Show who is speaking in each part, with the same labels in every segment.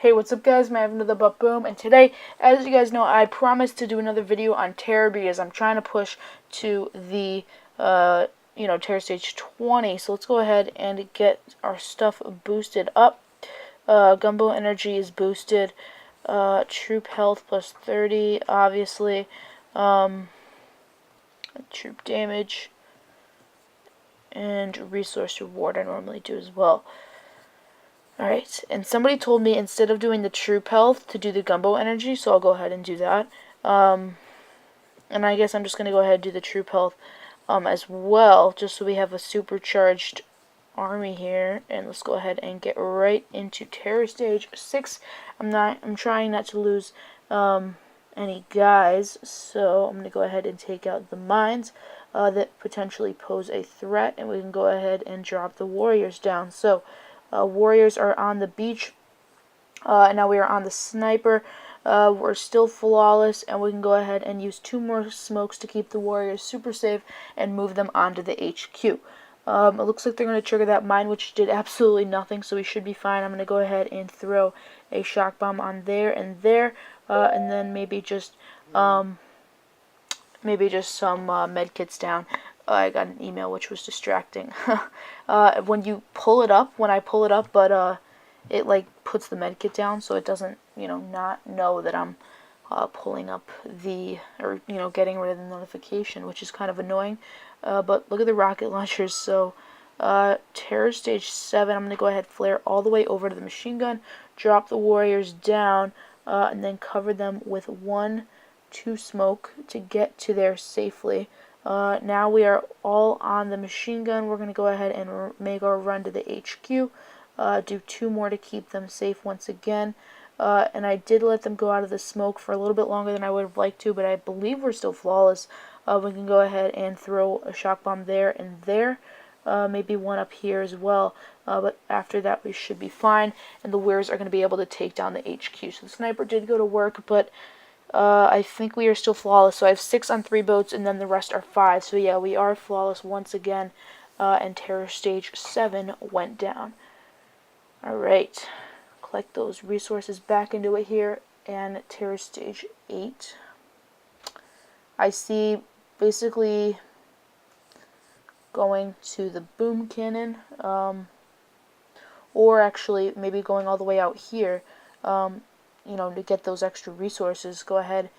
Speaker 1: Hey, what's up guys, Nothin But Boom, and today, as you guys know, I promised to do another video on Terror because I'm trying to push to the, Terror Stage 20, so let's go ahead and get our stuff boosted up. Gumbo Energy is boosted, Troop Health plus 30, obviously, Troop Damage, and Resource Reward I normally do as well. Alright, and somebody told me instead of doing the Troop Health to do the Gumbo Energy, so I'll go ahead and do that. And I guess I'm just going to go ahead and do the Troop Health as well, just so we have a supercharged army here. And let's go ahead and get right into Terror Stage 6. I'm trying not to lose any guys, so I'm going to go ahead and take out the mines that potentially pose a threat, and we can go ahead and drop the warriors down. So warriors are on the beach, and now we are on the sniper. We're still flawless, and we can go ahead and use 2 more smokes to keep the warriors super safe and move them onto the HQ. It looks like they're going to trigger that mine, which did absolutely nothing, so we should be fine. I'm going to go ahead and throw a shock bomb on there, and then maybe just some med kits down. I got an email which was distracting. When I pull it up, but it like puts the medkit down, so it doesn't, not know that I'm pulling up getting rid of the notification, which is kind of annoying. But look at the rocket launchers. So Terror Stage 7, I'm going to go ahead, flare all the way over to the machine gun, drop the warriors down, and then cover them with 1-2 smoke to get to there safely. Now we are all on the machine gun. We're going to go ahead and make our run to the HQ. Do 2 more to keep them safe once again. And I did let them go out of the smoke for a little bit longer than I would have liked to, but I believe we're still flawless. We can go ahead and throw a shock bomb there and there. Maybe one up here as well. But after that we should be fine, and the warriors are going to be able to take down the HQ. So the sniper did go to work, but I think we are still flawless. So I have 6 on 3 boats, and then the rest are 5. So yeah, we are flawless once again, and Terror Stage 7 went down. Alright, collect those resources back into it here, and Terror Stage 8. I see basically going to the boom cannon, or actually maybe going all the way out here, to get those extra resources. Go ahead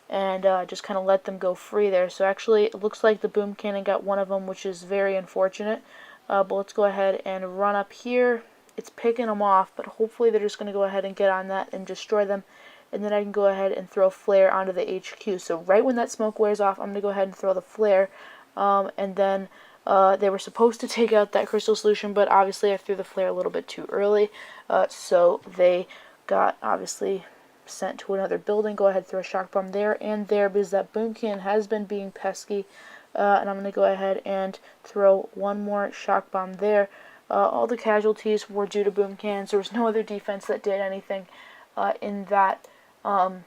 Speaker 1: and just kind of let them go free there. So actually it looks like the boom cannon got one of them, which is very unfortunate. But let's go ahead and run up here. It's picking them off, but hopefully they're just going to go ahead and get on that and destroy them. And then I can go ahead and throw a flare onto the HQ. So right when that smoke wears off, I'm going to go ahead and throw the flare. And then they were supposed to take out that crystal solution, but obviously I threw the flare a little bit too early. So they got obviously sent to another building. Go ahead, throw a shock bomb there and there, because that boom can has been being pesky. And I'm going to go ahead and throw 1 more shock bomb there. All the casualties were due to boom cans. There was no other defense that did anything in that on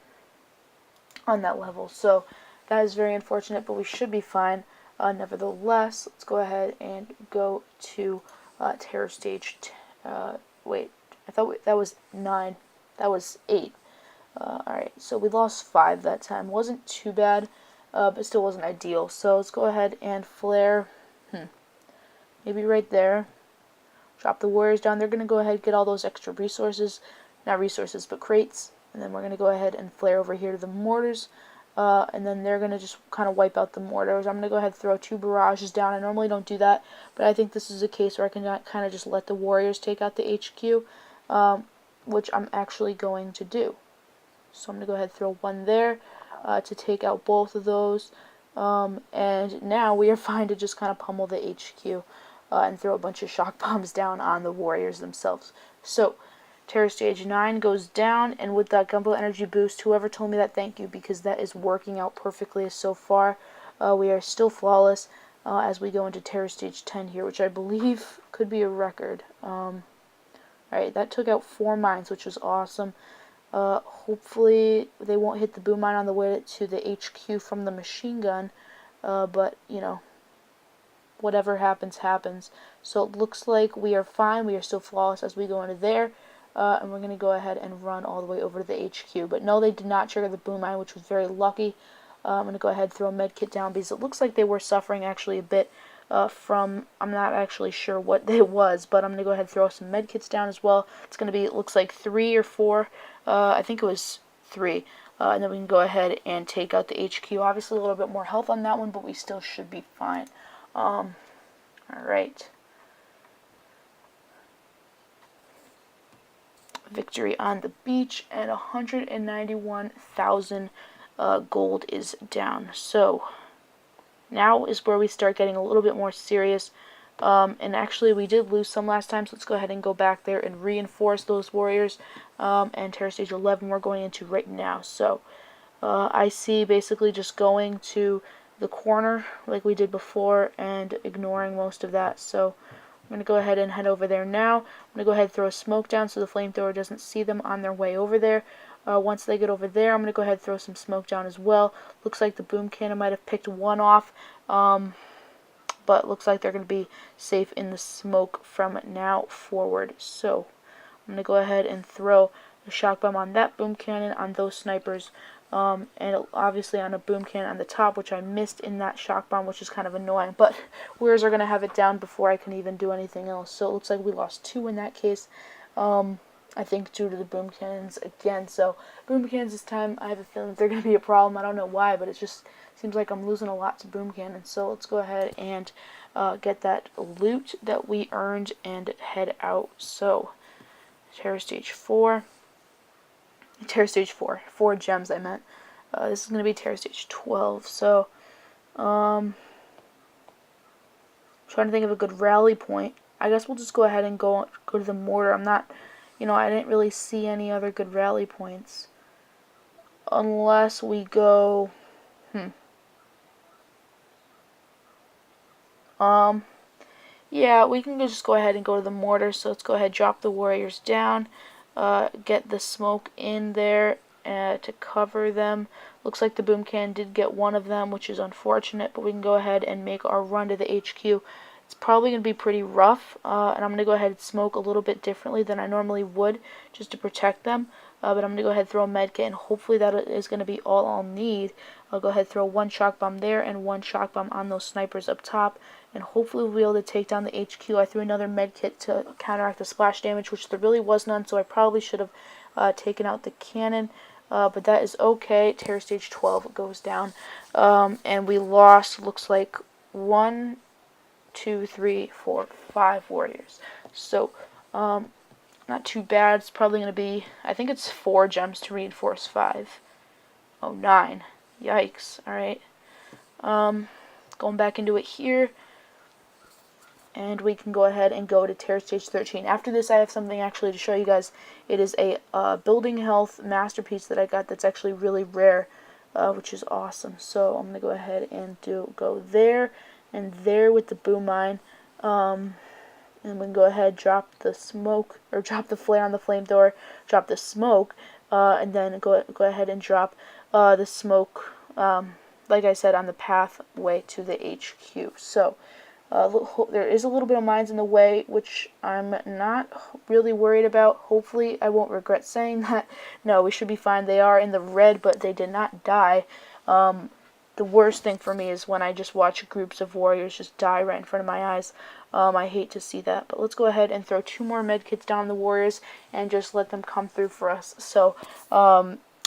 Speaker 1: that level. So that is very unfortunate, but we should be fine. Nevertheless, let's go ahead and go to Terror Stage. Wait, I thought that was 9. That was 8. Alright, so we lost 5 that time. Wasn't too bad, but still wasn't ideal. So let's go ahead and flare. Maybe right there. Drop the warriors down. They're going to go ahead and get all those extra resources. Not resources, but crates. And then we're going to go ahead and flare over here to the mortars. And then they're going to just kind of wipe out the mortars. I'm going to go ahead and throw 2 barrages down. I normally don't do that, but I think this is a case where I can kind of just let the warriors take out the HQ, which I'm actually going to do. So I'm going to go ahead and throw 1 there to take out both of those. And now we are fine to just kind of pummel the HQ and throw a bunch of shock bombs down on the warriors themselves. So Terror Stage 9 goes down, and with that Gumbo Energy boost, whoever told me that, thank you, because that is working out perfectly so far. We are still flawless as we go into Terror Stage 10 here, which I believe could be a record. Alright, that took out 4 mines, which was awesome. Hopefully they won't hit the boom mine on the way to the HQ from the machine gun, but, whatever happens, happens. So it looks like we are fine. We are still flawless as we go into there. and we're going to go ahead and run all the way over to the HQ. But no, they did not trigger the boom mine, which was very lucky. I'm going to go ahead and throw a med kit down because it looks like they were suffering actually a bit from, I'm not actually sure what it was, but I'm going to go ahead and throw some med kits down as well. It's going to be, it looks like 3 or 4, I think it was 3, and then we can go ahead and take out the HQ. Obviously a little bit more health on that one, but we still should be fine. Alright. Victory on the beach, and 191,000 gold is down. So now is where we start getting a little bit more serious. And actually we did lose some last time, so let's go ahead and go back there and reinforce those warriors. And Terror Stage 11 we're going into right now. So I see basically just going to the corner like we did before and ignoring most of that. So I'm going to go ahead and head over there now. I'm going to go ahead and throw a smoke down so the flamethrower doesn't see them on their way over there. Once they get over there, I'm going to go ahead and throw some smoke down as well. Looks like the boom cannon might have picked one off, but looks like they're going to be safe in the smoke from now forward. So I'm going to go ahead and throw a shock bomb on that boom cannon, on those snipers, and obviously on a boom cannon on the top, which I missed in that shock bomb, which is kind of annoying. But Warriors are going to have it down before I can even do anything else. So it looks like we lost 2 in that case. I think due to the boom cannons again. So boom cannons this time, I have a feeling that they're going to be a problem. I don't know why, but it just seems like I'm losing a lot to boom cannons. So let's go ahead and get that loot that we earned and head out. So Terror Stage 4. 4 gems I meant. This is going to be Terror Stage 12. So trying to think of a good rally point. I guess we'll just go ahead and go to the mortar. I'm not, I didn't really see any other good rally points. Unless we go, yeah, we can just go ahead and go to the mortar. So let's go ahead, drop the warriors down, get the smoke in there to cover them. Looks like the boom cannon did get one of them, which is unfortunate, but we can go ahead and make our run to the HQ. It's probably going to be pretty rough, and I'm going to go ahead and smoke a little bit differently than I normally would, just to protect them. But I'm going to go ahead and throw a med kit, and hopefully that is going to be all I'll need. I'll go ahead and throw 1 shock bomb there and 1 shock bomb on those snipers up top, and hopefully we'll be able to take down the HQ. I threw another med kit to counteract the splash damage, which there really was none, so I probably should have taken out the cannon. But that is okay. Terror Stage 12 goes down, and we lost, looks like 1, 2, 3, 4, 5 warriors. So not too bad. It's probably going to be, I think it's 4 gems to reinforce 5. Oh, 9. Yikes. Alright. Going back into it here. And we can go ahead and go to Terror Stage 13. After this, I have something actually to show you guys. It is a building health masterpiece that I got that's actually really rare, which is awesome. So I'm going to go ahead and go there and there with the boom mine. And we can go ahead, drop the smoke, or drop the flare on the flamethrower, drop the smoke, and then go ahead and drop the smoke, like I said, on the pathway to the HQ. So there is a little bit of mines in the way, which I'm not really worried about. Hopefully I won't regret saying that. No, we should be fine. They are in the red, but they did not die. The worst thing for me is when I just watch groups of warriors just die right in front of my eyes. I hate to see that. But let's go ahead and throw 2 more medkits down the warriors and just let them come through for us. So,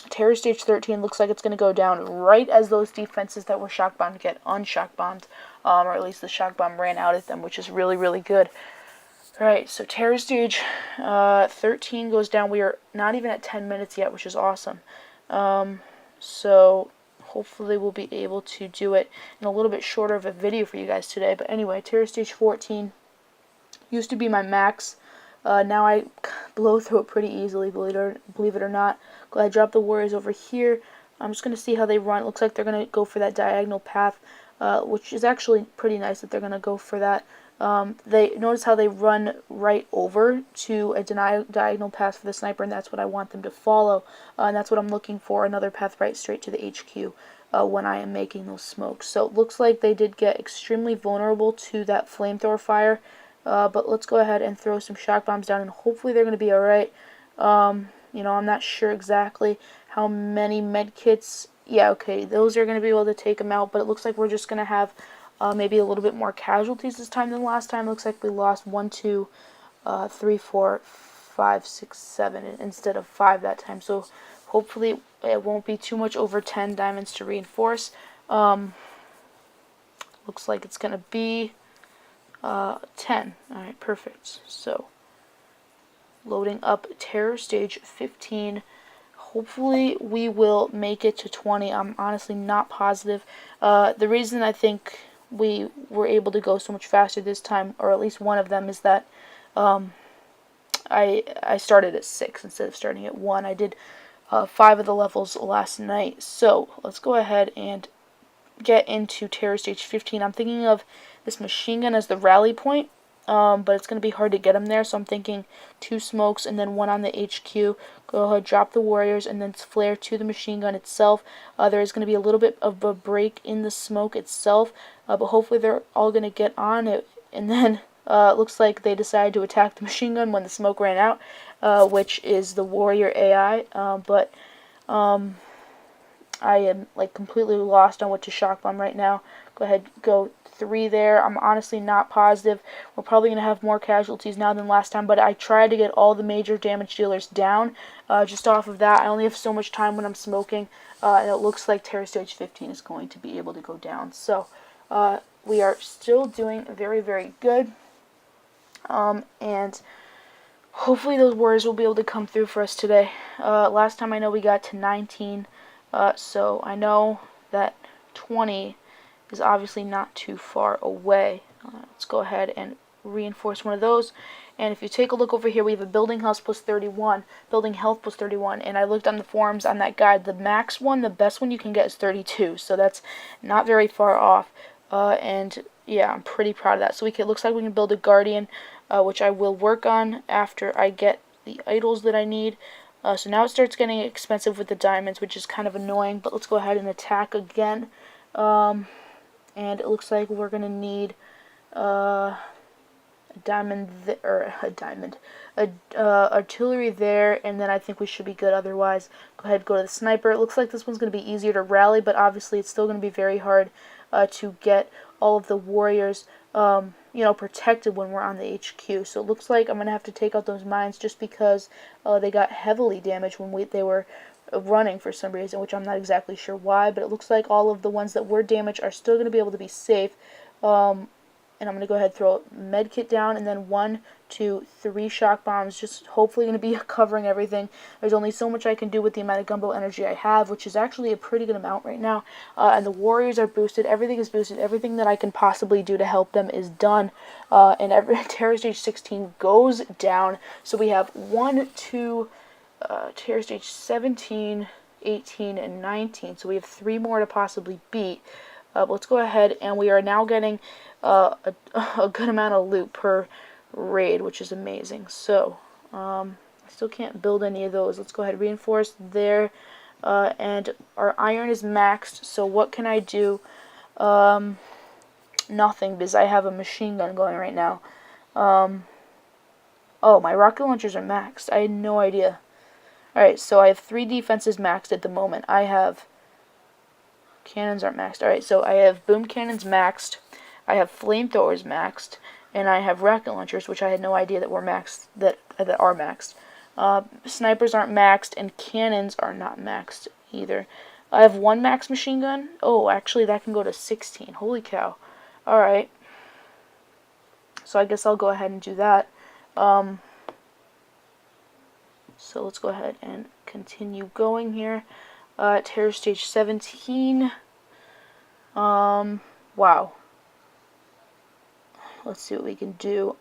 Speaker 1: Terror Stage 13 looks like it's going to go down right as those defenses that were shock bombed get unshock bombed. Or at least the shock bomb ran out at them, which is really, really good. Alright, so Terror Stage 13 goes down. We are not even at 10 minutes yet, which is awesome. So hopefully we'll be able to do it in a little bit shorter of a video for you guys today. But anyway, Terror Stage 14 used to be my max. Now I blow through it pretty easily, believe it or not. Go ahead, drop the warriors over here. I'm just going to see how they run. It looks like they're going to go for that diagonal path, which is actually pretty nice that they're going to go for that. They notice how they run right over to a diagonal path for the sniper, and that's what I want them to follow. And that's what I'm looking for, another path right straight to the HQ when I am making those smokes. So it looks like they did get extremely vulnerable to that flamethrower fire. But let's go ahead and throw some shock bombs down, and hopefully they're going to be alright. You know, I'm not sure exactly how many med kits. Yeah, okay, those are going to be able to take them out, but it looks like we're just going to have maybe a little bit more casualties this time than last time. It looks like we lost 1, 2, 3, 4, 5, 6, 7 instead of 5 that time. So hopefully it won't be too much over 10 diamonds to reinforce. Looks like it's going to be 10. Alright, perfect. So loading up Terror Stage 15. Hopefully we will make it to 20. I'm honestly not positive. The reason I think we were able to go so much faster this time, or at least one of them, is that I started at 6 instead of starting at 1. I did 5 of the levels last night. So let's go ahead and get into Terror Stage 15. I'm thinking of this machine gun as the rally point, but it's going to be hard to get them there, so I'm thinking 2 smokes and then 1 on the HQ. Go ahead, drop the warriors, and then flare to the machine gun itself. There is going to be a little bit of a break in the smoke itself, but hopefully they're all going to get on it, and then it looks like they decided to attack the machine gun when the smoke ran out, which is the warrior AI, but I am like completely lost on what to shock bomb right now. Go ahead, go 3 there. I'm honestly not positive. We're probably going to have more casualties now than last time, but I tried to get all the major damage dealers down. Just off of that, I only have so much time when I'm smoking, and it looks like Terror Stage 15 is going to be able to go down. So we are still doing very, very good, and hopefully those warriors will be able to come through for us today. Last time I know we got to 19, so I know that 20 is obviously not too far away. Let's go ahead and reinforce one of those. And if you take a look over here, we have a building health plus 31, building health plus 31, and I looked on the forums on that guide. The max one, the best one you can get is 32, so that's not very far off. And yeah, I'm pretty proud of that. So it looks like we can build a guardian, which I will work on after I get the idols that I need. So now it starts getting expensive with the diamonds, which is kind of annoying, but let's go ahead and attack again. And it looks like we're going to need artillery there, and then I think we should be good otherwise. Go ahead, go to the sniper. It looks like this one's going to be easier to rally, but obviously it's still going to be very hard to get all of the warriors protected when we're on the HQ. So it looks like I'm going to have to take out those mines just because they got heavily damaged when they were running for some reason, which I'm not exactly sure why, but it looks like all of the ones that were damaged are still going to be able to be safe. And I'm going to go ahead and throw a med kit down, and then 1, 2, 3 shock bombs, just hopefully going to be covering everything. There's only so much I can do with the amount of gumbo energy I have, which is actually a pretty good amount right now. And the warriors are boosted. Everything is boosted. Everything that I can possibly do to help them is done. And Terror Stage 16 goes down. So we have 1, 2, Terror Stage 17, 18, and 19. So we have 3 more to possibly beat. Let's go ahead, and we are now getting a good amount of loot per raid, which is amazing. So I still can't build any of those. Let's go ahead and reinforce there, and our iron is maxed. So what can I do? Nothing, because I have a machine gun going right now. Oh, my rocket launchers are maxed. I had no idea. Alright, so I have 3 defenses maxed at the moment. I have cannons aren't maxed. Alright, so I have boom cannons maxed, I have flamethrowers maxed, and I have rocket launchers, which I had no idea that were maxed, that are maxed. Snipers aren't maxed, and cannons are not maxed either. I have 1 max machine gun. Oh, actually that can go to 16. Holy cow. Alright. So I guess I'll go ahead and do that. So let's go ahead and continue going here. Terror Stage 17. Wow. Let's see what we can do.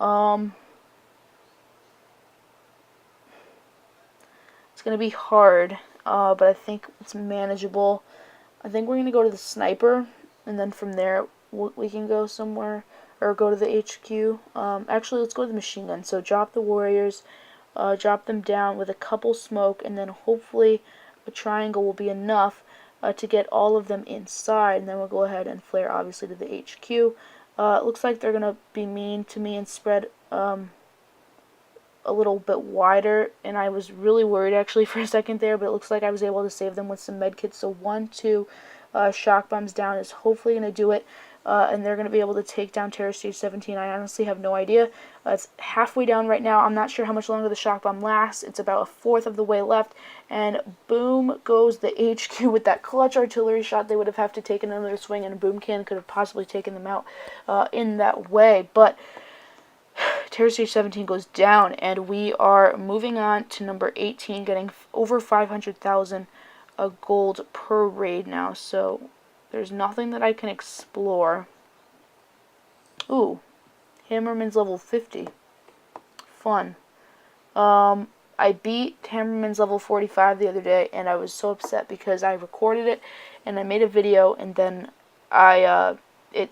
Speaker 1: It's going to be hard, but I think it's manageable. I think we're going to go to the sniper, and then from there we can go somewhere, or go to the HQ. Actually, let's go to the machine gun. So drop the warriors, drop them down with a couple smoke, and then hopefully a triangle will be enough to get all of them inside, and then we'll go ahead and flare obviously to the HQ. It looks like they're going to be mean to me and spread a a little bit wider, and I was really worried actually for a second there, but it looks like I was able to save them with some medkits. So 1, 2 shock bombs down is hopefully going to do it, and they're going to be able to take down Terror Stage 17. I honestly have no idea. It's halfway down right now. I'm not sure how much longer the shock bomb lasts. It's about a fourth of the way left, and boom goes the HQ with that clutch artillery shot. They would have to take another swing, and a boom cannon could have possibly taken them out in that way, but Terror Stage 17 goes down, and we are moving on to number 18, getting over 500,000 gold per raid now. So there's nothing that I can explore. Ooh, Hammerman's level 50. Fun. I beat Hammerman's level 45 the other day, and I was so upset because I recorded it, and I made a video, and then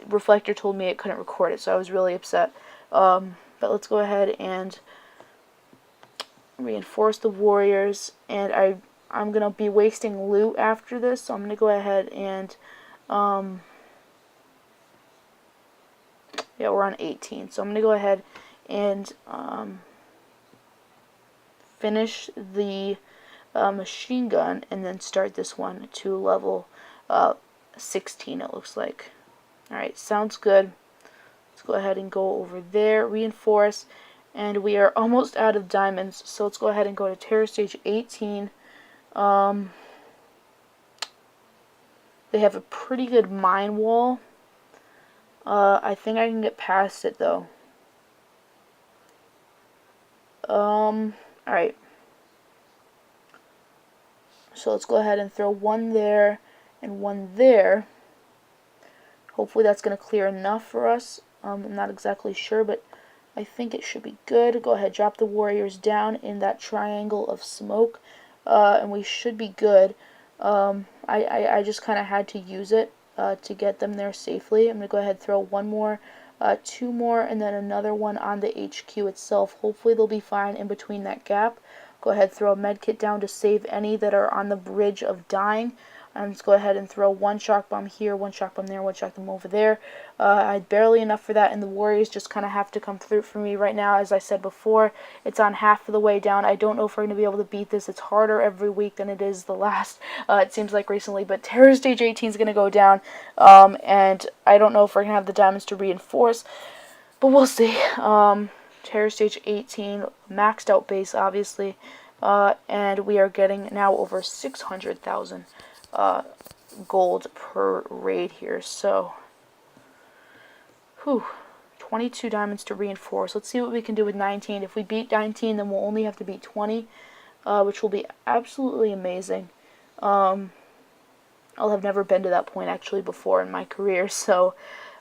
Speaker 1: Reflector told me it couldn't record it, so I was really upset. But let's go ahead and reinforce the warriors, and I'm gonna be wasting loot after this, so I'm gonna go ahead and yeah, we're on 18, so I'm gonna go ahead and finish the machine gun, and then start this one to level 16, it looks like. Alright, sounds good. Let's go ahead and go over there, reinforce, and we are almost out of diamonds, so let's go ahead and go to Terror Stage 18. They have a pretty good mine wall. I think I can get past it, though. Alright. So let's go ahead and throw one there and one there. Hopefully that's going to clear enough for us. I'm not exactly sure, but I think it should be good. Go ahead, drop the warriors down in that triangle of smoke, and we should be good. I just kind of had to use it to get them there safely. I'm going to go ahead and throw one more, 2 more, and then another one on the HQ itself. Hopefully they'll be fine in between that gap. Go ahead, throw a medkit down to save any that are on the bridge of dying. Let's go ahead and throw one shock bomb here, one shock bomb there, one shock bomb over there. I had barely enough for that, and the warriors just kind of have to come through for me right now. As I said before, it's on half of the way down. I don't know if we're going to be able to beat this. It's harder every week than it is the last, it seems like recently. But Terror Stage 18 is going to go down, and I don't know if we're going to have the diamonds to reinforce, but we'll see. Terror Stage 18, maxed out base, obviously, and we are getting now over 600,000 gold per raid here. So, 22 diamonds to reinforce. Let's see what we can do with 19. If we beat 19, then we'll only have to beat 20, which will be absolutely amazing. I'll have never been to that point actually before in my career, so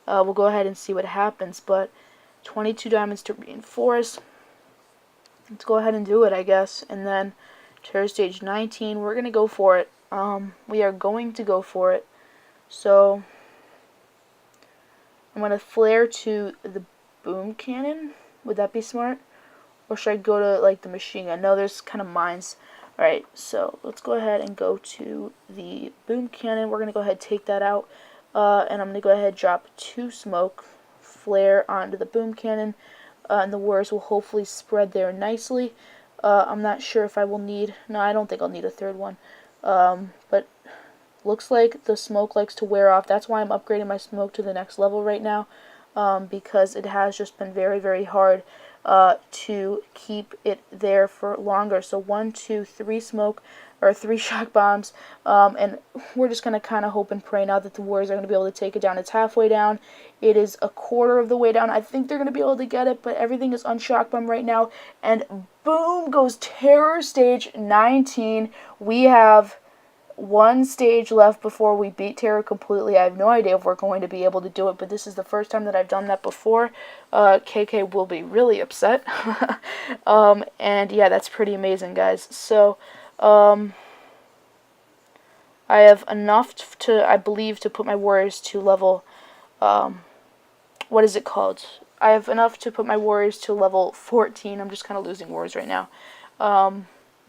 Speaker 1: we'll go ahead and see what happens. But 22 diamonds to reinforce. Let's go ahead and do it, I guess. And then Terror Stage 19, we're going to go for it. We are going to go for it. So I'm going to flare to the boom cannon. Would that be smart? Or should I go to like the machine gun? No, there's kind of mines. Alright, so let's go ahead and go to the boom cannon. We're going to go ahead and take that out. And I'm going to go ahead and drop 2 smoke, flare onto the boom cannon. And the warriors will hopefully spread there nicely. I'm not sure if I will need... No, I don't think I'll need a third one. But looks like the smoke likes to wear off. That's why I'm upgrading my smoke to the next level right now, because it has just been very, very hard to keep it there for longer. So 1, 2, 3 smoke, or 3 shock bombs, and we're just going to kind of hope and pray now that the warriors are going to be able to take it down. It's halfway down. It is a quarter of the way down. I think they're going to be able to get it, but everything is on shock bomb right now, and boom goes Terror Stage 19. We have 1 stage left before we beat Terror completely. I have no idea if we're going to be able to do it, but this is the first time that I've done that before. KK will be really upset. And yeah, that's pretty amazing, guys. So, I have enough to, I believe, to put my warriors to level, what is it called? I have enough to put my warriors to level 14. I'm just kind of losing words right now.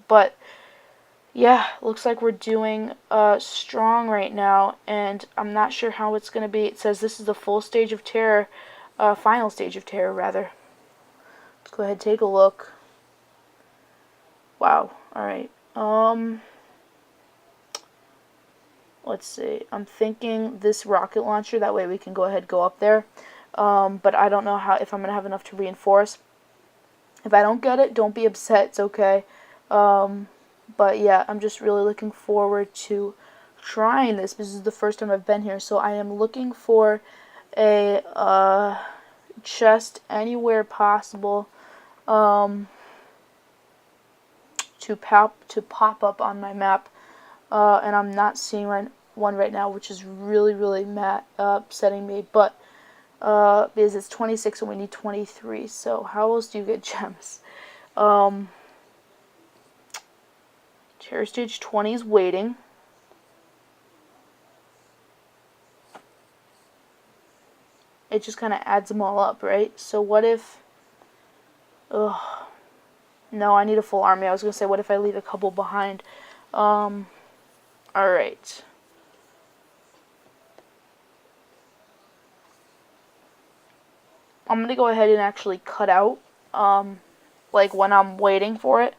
Speaker 1: But yeah, looks like we're doing strong right now, and I'm not sure how it's going to be. It says this is the full stage of terror, final stage of terror, rather. Let's go ahead and take a look. Wow. Alright. Let's see. I'm thinking this rocket launcher, that way we can go ahead go up there. But I don't know if I'm going to have enough to reinforce. If I don't get it, don't be upset. It's okay. But yeah, I'm just really looking forward to trying this. This is the first time I've been here, so I am looking for a chest anywhere possible to pop up on my map, and I'm not seeing one right now, which is really upsetting me. But because it's 26 and we need 23, so how else do you get gems? Terror Stage 20 is waiting. It just kind of adds them all up, right? So what if... Ugh. No, I need a full army. I was going to say, what if I leave a couple behind? Alright. I'm going to go ahead and actually cut out, like, when I'm waiting for it.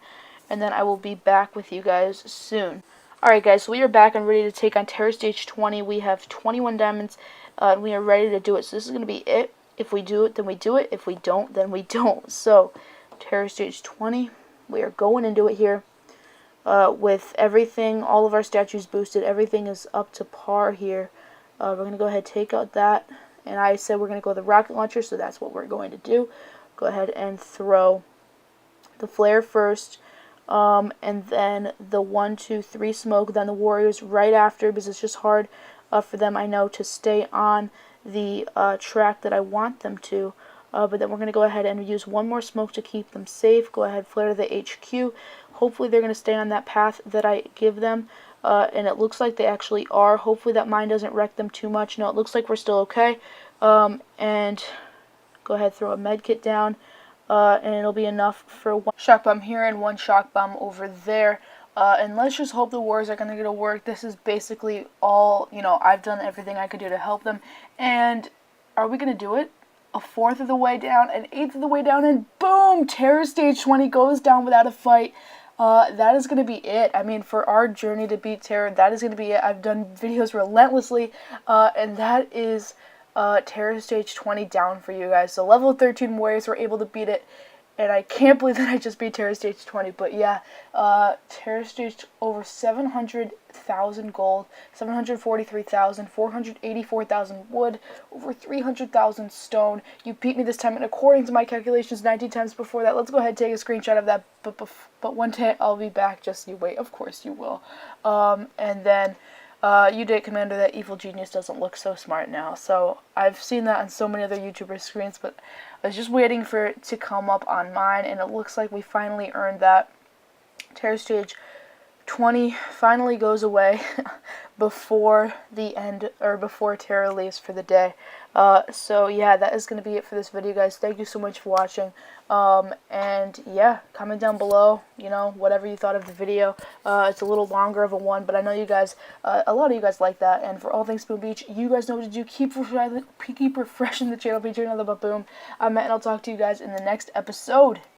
Speaker 1: And then I will be back with you guys soon. Alright guys, so we are back and ready to take on Terror Stage 20. We have 21 diamonds, and we are ready to do it. So this is going to be it. If we do it, then we do it. If we don't, then we don't. So, Terror Stage 20, we are going into it here. With everything, all of our statues boosted, everything is up to par here. We're going to go ahead and take out that. And I said we're going to go with the rocket launcher, so that's what we're going to do. Go ahead and throw the flare first. And then the 1, 2, 3 smoke, then the warriors right after, because it's just hard for them, I know, to stay on the track that I want them to. But then we're going to go ahead and use one more smoke to keep them safe. Go ahead, flare to the HQ. Hopefully they're going to stay on that path that I give them. And it looks like they actually are. Hopefully that mine doesn't wreck them too much. No, it looks like we're still okay. And go ahead, throw a med kit down. And it'll be enough for one shock bomb here and one shock bomb over there. And let's just hope the wars are going to get to work. This is basically all, I've done everything I could do to help them. And are we going to do it? A fourth of the way down, an eighth of the way down, and boom! Terror Stage 20 goes down without a fight. That is going to be it. I mean, for our journey to beat Terror, that is going to be it. I've done videos relentlessly, and that is... Terror Stage 20 down for you guys. So level 13 warriors were able to beat it, and I can't believe that I just beat Terror Stage 20. But yeah, Terror Stage over 700,000 gold, 743,000, 484,000 wood, over 300,000 stone. You beat me this time, and according to my calculations, 19 times before that. Let's go ahead and take a screenshot of that. But one day I'll be back. Just you wait. Of course you will. And then. You date Commander, that evil genius doesn't look so smart now. So I've seen that on so many other YouTubers' screens, but I was just waiting for it to come up on mine, and it looks like we finally earned that. Terror Stage 20 finally goes away before the end, or before Terror leaves for the day. So yeah, that is going to be it for this video, guys. Thank you so much for watching. And yeah, comment down below, whatever you thought of the video. It's a little longer of a one, but I know you guys, a lot of you guys like that. And for all things Boom Beach, you guys know what to do. Keep refreshing the channel. Be another But Boom. I'm Matt, and I'll talk to you guys in the next episode.